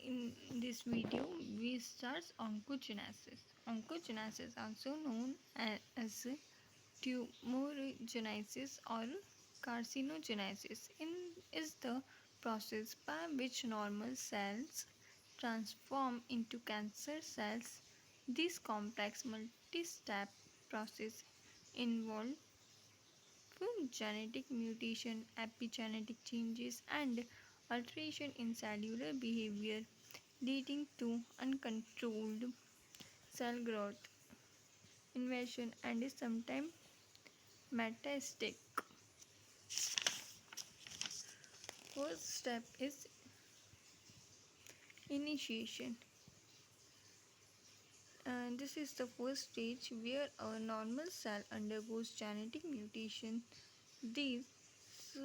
in this video we start oncogenesis. Oncogenesis, also known as tumorigenesis or carcinogenesis, is the process by which normal cells transform into cancer cells. This complex multi-step process involves genetic mutation, epigenetic changes, and alteration in cellular behavior, leading to uncontrolled cell growth, invasion, and is sometimes metastatic. First step is initiation. This is the first stage where a normal cell undergoes genetic mutation. These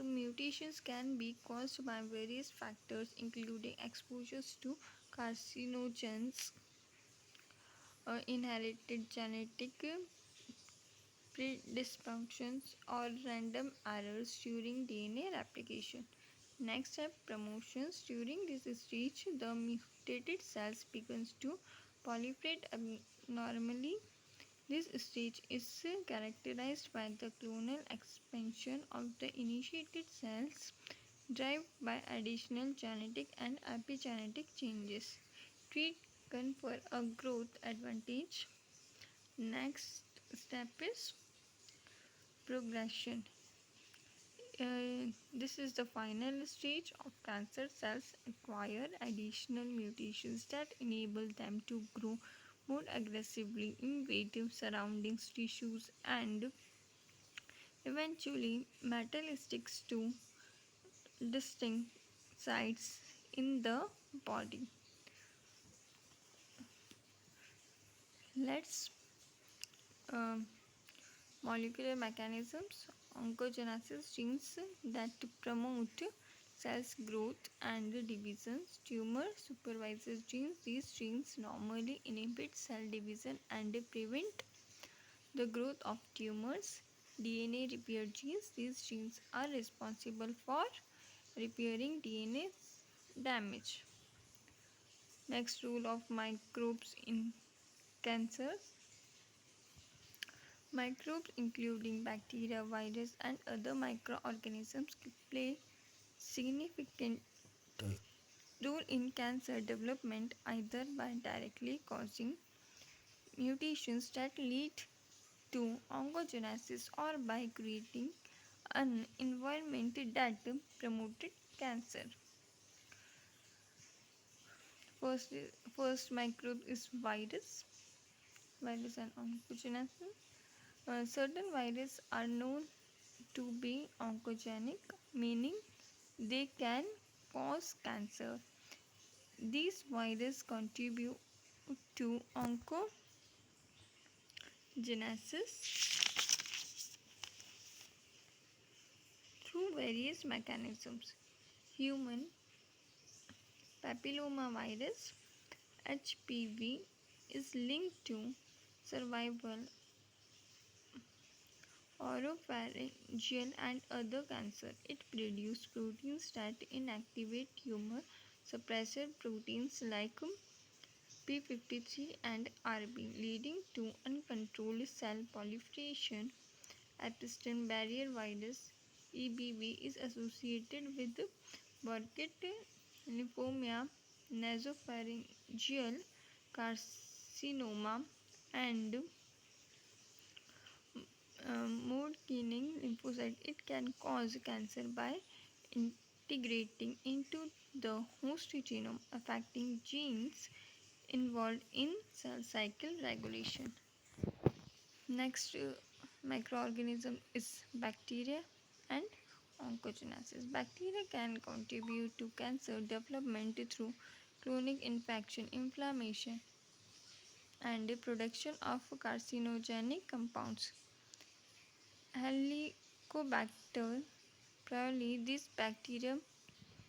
mutations can be caused by various factors, including exposures to carcinogens, inherited genetic predispositions, or random errors during DNA replication. Next step, promotions. During this stage, the mutated cells begins to proliferate abnormally. This stage is characterized by the clonal expansion of the initiated cells driven by additional genetic and epigenetic changes. Treat confer a growth advantage. Next step is progression. This is the final stage of cancer cells acquire additional mutations that enable them to grow more aggressively, invade surrounding tissues, and eventually metastasis to distinct sites in the body. Let's um, molecular mechanisms. Oncogenesis genes that promote cells growth and divisions. Tumor supervisors genes. These genes normally inhibit cell division and prevent the growth of tumors. DNA repair genes. These genes are responsible for repairing DNA damage. Next, role of microbes in cancer. Microbes, including bacteria, virus, and other microorganisms, play significant role in cancer development, either by directly causing mutations that lead to oncogenesis or by creating an environment that promoted cancer. First microbe is virus. Virus and oncogenesis. Certain viruses are known to be oncogenic, meaning they can cause cancer. These viruses contribute to oncogenesis through various mechanisms. Human papillomavirus (HPV) is linked to cervical, oropharyngeal, and other cancer. It produces proteins that inactivate tumor suppressor proteins like P53 and Rb, leading to uncontrolled cell proliferation. Epstein-Barr virus (EBV) is associated with Burkitt lymphoma, nasopharyngeal carcinoma, and Hodgkin lymphocyte. It can cause cancer by integrating into the host genome, affecting genes involved in cell cycle regulation. Next microorganism is bacteria and oncogenesis. Bacteria can contribute to cancer development through chronic infection, inflammation, and the production of carcinogenic compounds. Helicobacter pylori, this bacterium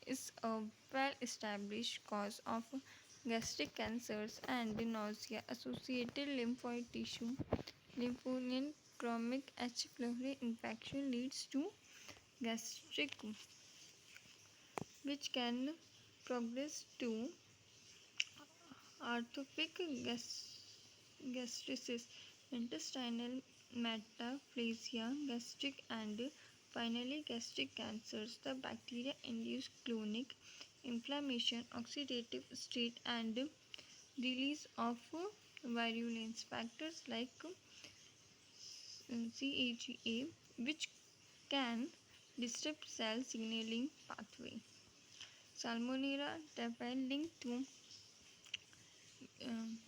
is a well-established cause of gastric cancers and nausea, associated lymphoid tissue. Lymphoma chronic H. pylori infection leads to gastric, which can progress to Orthoptic gastritis, intestinal metaplasia, gastric and finally gastric cancers. The bacteria induce chronic inflammation, oxidative state and release of virulence factors like CAGA, which can disrupt cell signaling pathway. Salmonella typhi linked to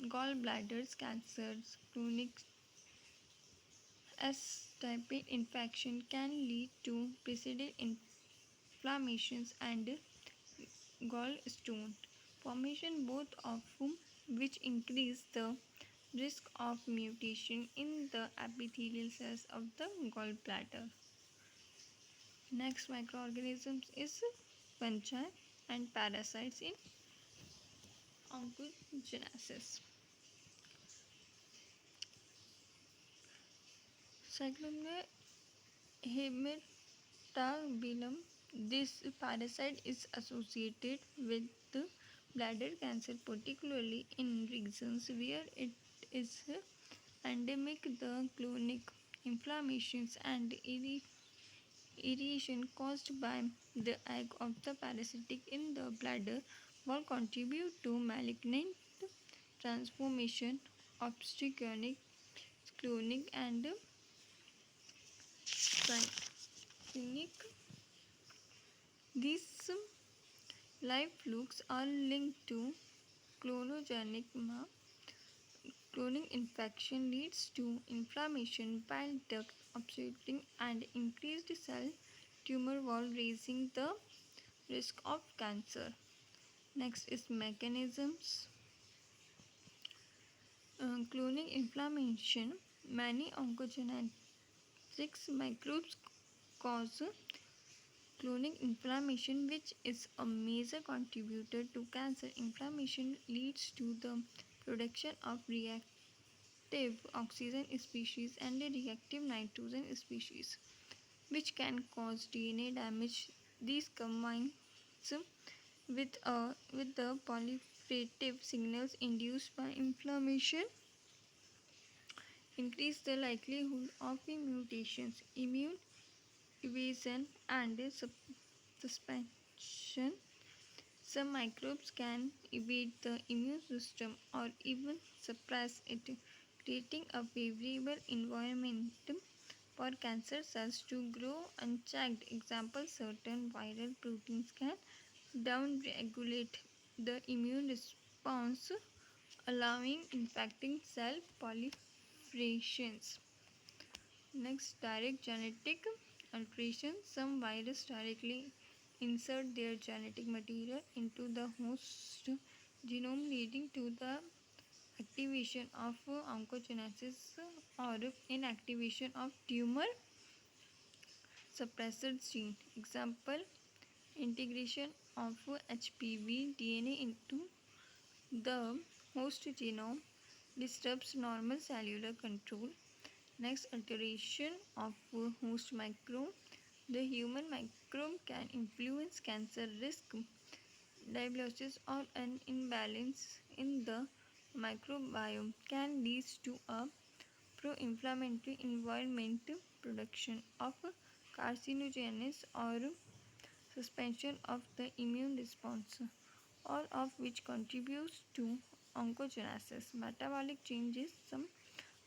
gallbladder cancers. Chronic S-type infection can lead to persistent inflammations and gallstone formation, both of which increase the risk of mutation in the epithelial cells of the gallbladder. Next microorganisms is fungi and parasites in oncogenesis. Cyclone Hematabilum. This parasite is associated with bladder cancer, particularly in regions where it is endemic. The chronic inflammations and irritation caused by the egg of the parasitic in the bladder will contribute to malignant transformation, obstetric, chronic, and clinic. These live flukes are linked to clonogenic cloning infection leads to inflammation, bile duct obstructing, and increased cell tumor wall, raising the risk of cancer. Next is mechanisms. Cloning inflammation. Many oncogenetic microbes cause cloning inflammation, which is a major contributor to cancer. Inflammation leads to the production of reactive oxygen species and reactive nitrogen species, which can cause DNA damage. These combines with the proliferative signals induced by inflammation increase the likelihood of mutations, immune evasion, and suspension. Some microbes can evade the immune system or even suppress it, creating a favorable environment for cancer cells to grow unchecked. Example, certain viral proteins can downregulate the immune response, allowing infecting cell proliferations. Next, direct genetic alteration. Some viruses directly insert their genetic material into the host genome, leading to the activation of oncogenesis or inactivation of tumor suppressor gene. Example, integration of HPV DNA into the host genome disrupts normal cellular control. Next, alteration of host microbe. The human microbe can influence cancer risk, diagnosis, or an imbalance in the microbiome can lead to a pro-inflammatory environment, production of carcinogens, or suspension of the immune response, all of which contributes to oncogenesis. Metabolic changes. Some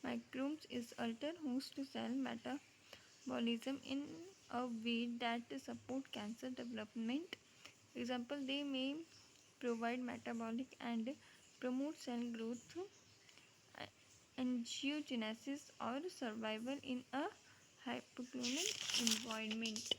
microbes is alter host cell metabolism in a way that support cancer development. Example, they may provide metabolic and promote cell growth, angiogenesis, or survival in a hypoclonic environment.